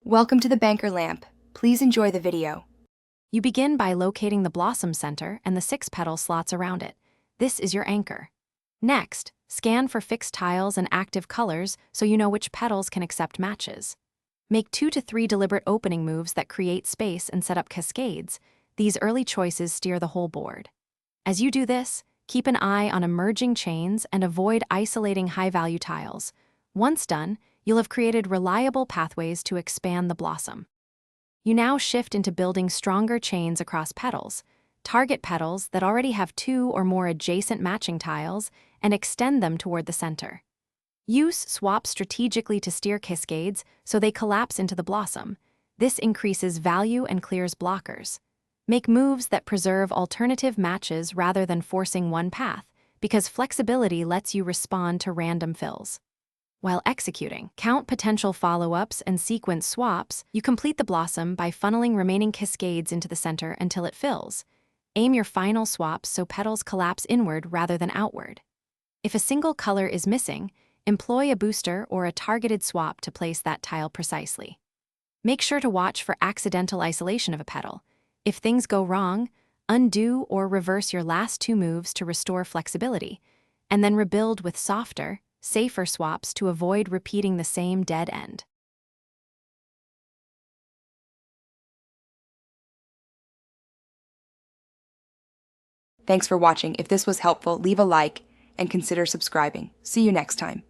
Welcome to the banker lamp. Please enjoy the video. You begin by locating the blossom center and the 6 petal slots around it. This is your anchor. Next, scan for fixed tiles and active colors so you know which petals can accept matches. Make 2 to 3 deliberate opening moves that create space and set up cascades. These early choices steer the whole board. As you do this, keep an eye on emerging chains and avoid isolating high-value tiles. Once done, you'll have created reliable pathways to expand the blossom. You now shift into building stronger chains across petals. Target petals that already have 2 or more adjacent matching tiles and extend them toward the center. Use swaps strategically to steer cascades so they collapse into the blossom. This increases value and clears blockers. Make moves that preserve alternative matches rather than forcing one path, because flexibility lets you respond to random fills. While executing, count potential follow-ups and sequence swaps. You complete the blossom by funneling remaining cascades into the center until it fills. Aim your final swaps so petals collapse inward rather than outward. If a single color is missing, employ a booster or a targeted swap to place that tile precisely. Make sure to watch for accidental isolation of a petal. If things go wrong, undo or reverse your last 2 moves to restore flexibility, and then rebuild with softer, safer swaps to avoid repeating the same dead end. Thanks for watching. If this was helpful, leave a like and consider subscribing. See you next time.